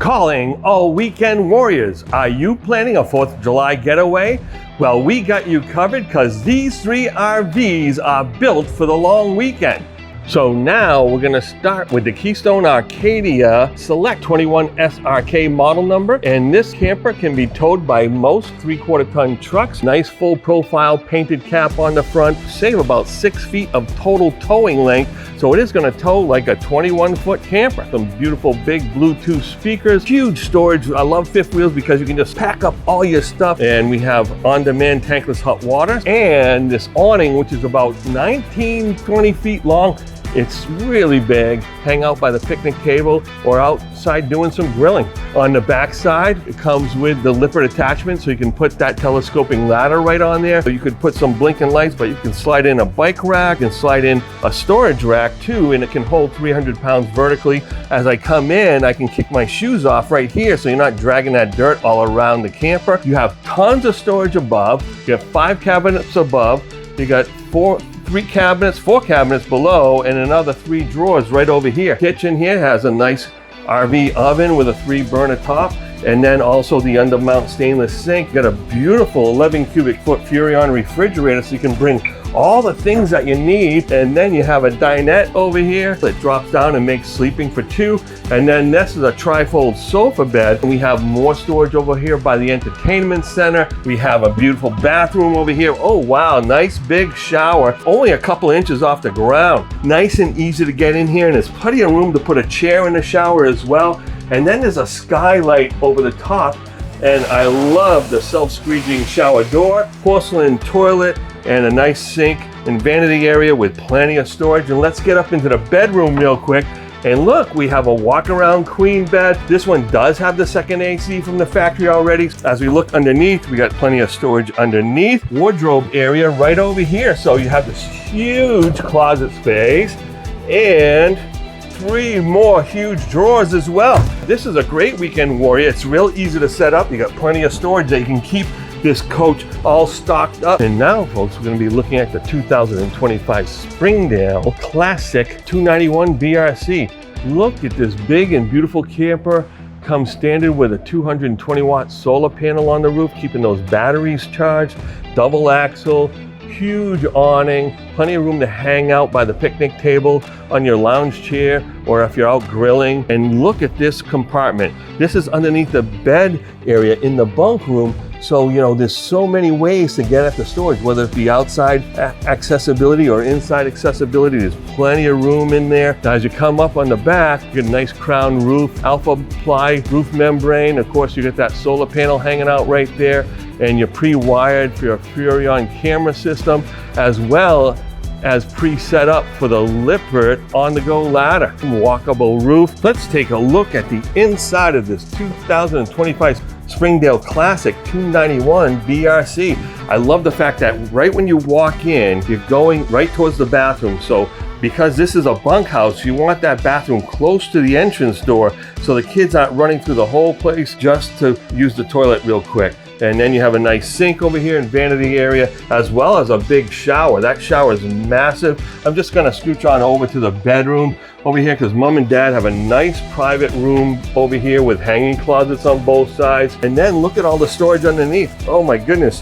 Calling all weekend warriors. Are you planning a 4th of July getaway? Well, we got you covered because these 3 RVs are built for the long weekend. So now we're gonna start with the Keystone Arcadia Select 21 SRK model number. And this camper can be towed by most 3/4 ton trucks. Nice full profile painted cap on the front. Save about 6 feet of total towing length. So it is gonna tow like a 21-foot camper. Some beautiful big Bluetooth speakers, huge storage. I love fifth wheels because you can just pack up all your stuff. And we have on-demand tankless hot water. And this awning, which is about 19-20 feet long. It's really big. Hang out by the picnic table or outside doing some grilling. On the back side, it comes with the Lippert attachment, so you can put that telescoping ladder right on there. So you could put some blinking lights, but you can slide in a bike rack and slide in a storage rack too, and it can hold 300 pounds vertically. As I come in, I can kick my shoes off right here, so you're not dragging that dirt all around the camper. You have tons of storage above. You have 5 cabinets above. You got 4 cabinets below, and another 3 drawers right over here. Kitchen here has a nice RV oven with a 3-burner top, and then also the undermount stainless sink. You got a beautiful 11 cubic foot Furrion refrigerator, so you can bring all the things that you need. And then you have a dinette over here that drops down and makes sleeping for 2. And then this is a tri-fold sofa bed. And we have more storage over here by the entertainment center. We have a beautiful bathroom over here. Oh wow, nice big shower, only a couple inches off the ground. Nice and easy to get in here, and there's plenty of room to put a chair in the shower as well. And then there's a skylight over the top, and I love the self-squeeging shower door, porcelain toilet, and a nice sink and vanity area with plenty of storage. And let's get up into the bedroom real quick. And look, we have a walk-around queen bed. This one does have the second AC from the factory already. As we look underneath, we got plenty of storage underneath. Wardrobe area right over here. So you have this huge closet space and 3 more huge drawers as well. This is a great weekend warrior. It's real easy to set up. You got plenty of storage that you can keep this coach all stocked up. And now, folks, we're going to be looking at the 2025 Springdale Classic 291 BRC. Look at this big and beautiful camper. Comes standard with a 220 watt solar panel on the roof, keeping those batteries charged. Double axle, huge awning, plenty of room to hang out by the picnic table, on your lounge chair, or if you're out grilling. And look at this compartment. This is underneath the bed area in the bunk room. So, you know, there's so many ways to get at the storage, whether it be outside accessibility or inside accessibility. There's plenty of room in there. Now, as you come up on the back, you get a nice crown roof, alpha ply roof membrane. Of course, you get that solar panel hanging out right there, and you're pre-wired for your Furrion camera system, as well as pre-set up for the Lippert on-the-go ladder. Walkable roof. Let's take a look at the inside of this 2025 Springdale Classic 291 BRC. I love the fact that right when you walk in, you're going right towards the bathroom. So because this is a bunkhouse, you want that bathroom close to the entrance door so the kids aren't running through the whole place just to use the toilet real quick. And then you have a nice sink over here and vanity area, as well as a big shower. That shower is massive. I'm just gonna scooch on over to the bedroom over here because mom and dad have a nice private room over here with hanging closets on both sides. And then look at all the storage underneath. Oh my goodness.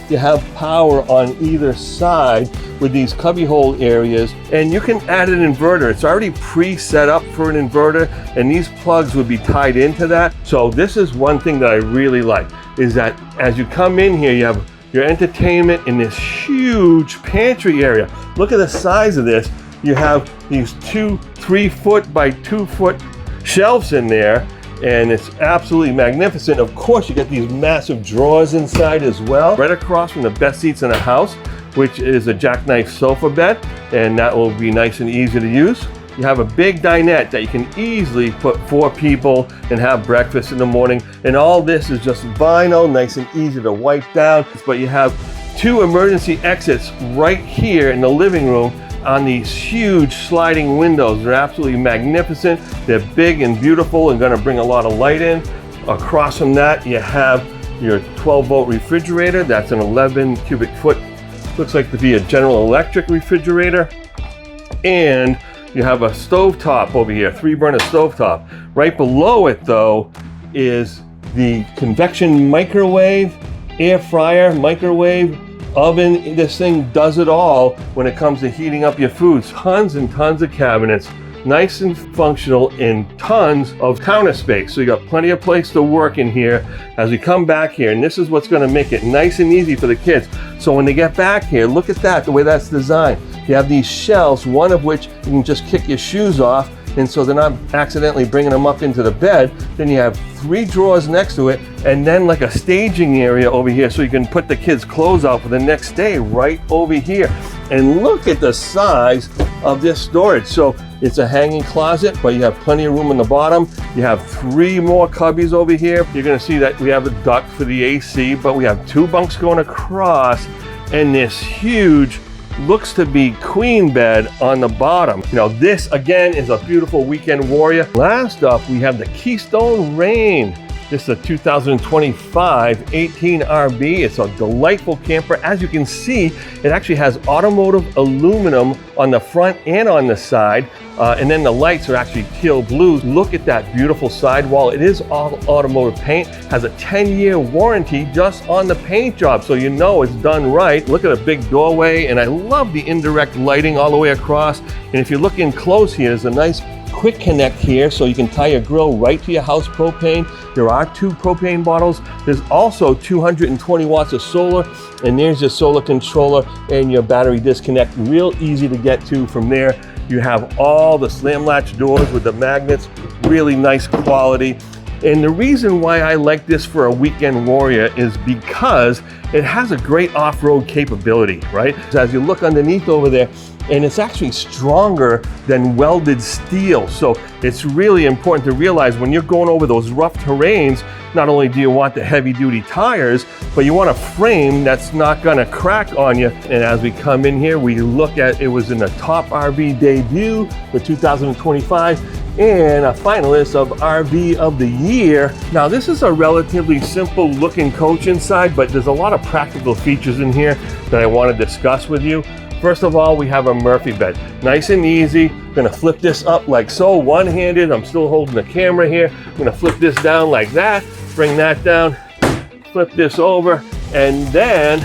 You have power on either side with these cubbyhole areas, and you can add an inverter. It's already pre-set up for an inverter, and these plugs would be tied into that. So this is one thing that I really like, is that as you come in here, you have your entertainment in this huge pantry area. Look at the size of this. You have these 2 3-foot by 2-foot shelves in there, and it's absolutely magnificent. Of course, you get these massive drawers inside as well. Right across from the best seats in the house, which is a jackknife sofa bed, and that will be nice and easy to use. You have a big dinette that you can easily put 4 people and have breakfast in the morning. And all this is just vinyl, nice and easy to wipe down. But you have 2 emergency exits right here in the living room on these huge sliding windows. They're absolutely magnificent. They're big and beautiful and gonna bring a lot of light in. Across from that, you have your 12-volt refrigerator. That's an 11 cubic foot, looks like to be a General Electric refrigerator. And you have a stovetop over here, 3-burner stovetop. Right below it though, is the convection microwave, air fryer, microwave, oven. This thing does it all when it comes to heating up your foods. Tons and tons of cabinets, nice and functional, and tons of counter space. So you got plenty of place to work in here as we come back here. And this is what's going to make it nice and easy for the kids. So when they get back here, look at that, the way that's designed. You have these shelves, one of which you can just kick your shoes off, and so they're not accidentally bringing them up into the bed. Then you have 3 drawers next to it, and then like a staging area over here so you can put the kids' clothes out for the next day right over here. And look at the size of this storage. So it's a hanging closet, but you have plenty of room on the bottom. You have 3 more cubbies over here. You're gonna see that we have a duct for the AC, but we have 2 bunks going across, and this huge, looks to be queen bed on the bottom. You know, this again is a beautiful weekend warrior. Last up, we have the keystonerv. This is a 2025 18 RV. It's a delightful camper. As you can see, it actually has automotive aluminum on the front and on the side. And then the lights are actually teal blue. Look at that beautiful sidewall. It is all automotive paint. Has a 10-year warranty just on the paint job, so you know it's done right. Look at a big doorway, and I love the indirect lighting all the way across. And if you look in close here, there's a nice quick connect here, so you can tie your grill right to your house propane. There are 2 propane bottles. There's also 220 watts of solar, and there's your solar controller and your battery disconnect. Real easy to get to from there. You have all the slam latch doors with the magnets, really nice quality. And the reason why I like this for a weekend warrior is because it has a great off-road capability, right? So as you look underneath over there, and it's actually stronger than welded steel. So it's really important to realize when you're going over those rough terrains, not only do you want the heavy duty tires, but you want a frame that's not gonna crack on you. And as we come in here, we look at, it was in the top RV debut for 2025 and a finalist of RV of the year. Now this is a relatively simple looking coach inside, but there's a lot of practical features in here that I want to discuss with you. First of all, we have a Murphy bed. Nice and easy. I'm gonna flip this up like so, one-handed. I'm still holding the camera here. I'm gonna flip this down like that, bring that down, flip this over, and then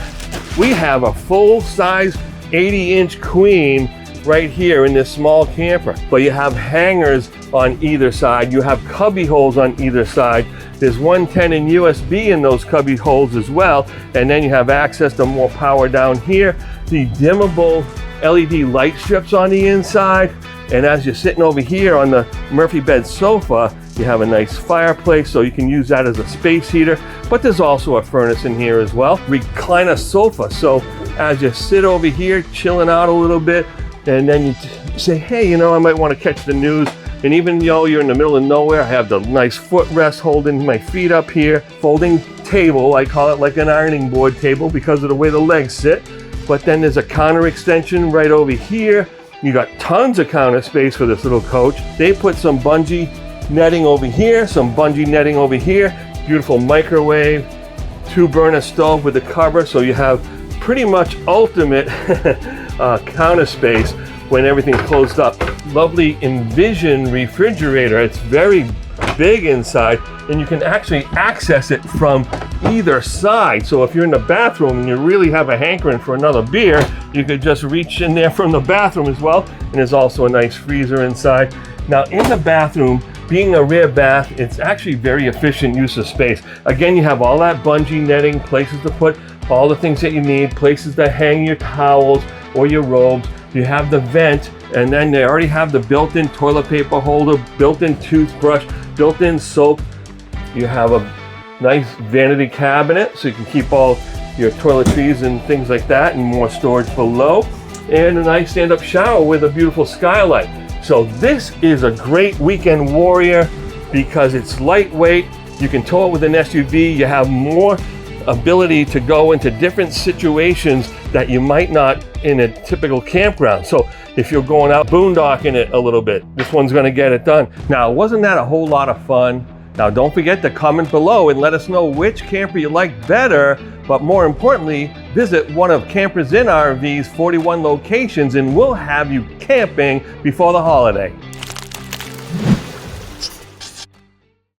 we have a full-size 80-inch queen right here in this small camper. But you have hangers on either side. You have cubby holes on either side. There's 110 and USB in those cubby holes as well. And then you have access to more power down here. The dimmable LED light strips on the inside. And as you're sitting over here on the Murphy bed sofa, you have a nice fireplace, so you can use that as a space heater. But there's also a furnace in here as well. Recliner sofa. So as you sit over here, chilling out a little bit, and then you say, hey, you know, I might want to catch the news. And even though you're in the middle of nowhere, I have the nice footrest holding my feet up here. Folding table, I call it like an ironing board table because of the way the legs sit. But then there's a counter extension right over here. You got tons of counter space for this little coach. They put some bungee netting over here, some bungee netting over here. Beautiful microwave, 2-burner stove with a cover, so you have pretty much ultimate counter space when everything's closed up. Lovely Envision refrigerator. It's very big inside, and you can actually access it from either side. So if you're in the bathroom and you really have a hankering for another beer, you could just reach in there from the bathroom as well. And there's also a nice freezer inside. Now in the bathroom, being a rear bath, it's actually very efficient use of space. Again, you have all that bungee netting, places to put all the things that you need, places to hang your towels or your robes. You have the vent, and then they already have the built-in toilet paper holder, built-in toothbrush, built-in soap. You have a nice vanity cabinet, so you can keep all your toiletries and things like that, and more storage below. And a nice stand-up shower with a beautiful skylight. So this is a great weekend warrior because it's lightweight. You can tow it with an SUV. You have more ability to go into different situations that you might not in a typical campground. So if you're going out boondocking it a little bit, this one's going to get it done. Now, wasn't that a whole lot of fun? Now, don't forget to comment below and let us know which camper you like better, but more importantly, visit one of Campers in RV's 41 locations and we'll have you camping before the holiday.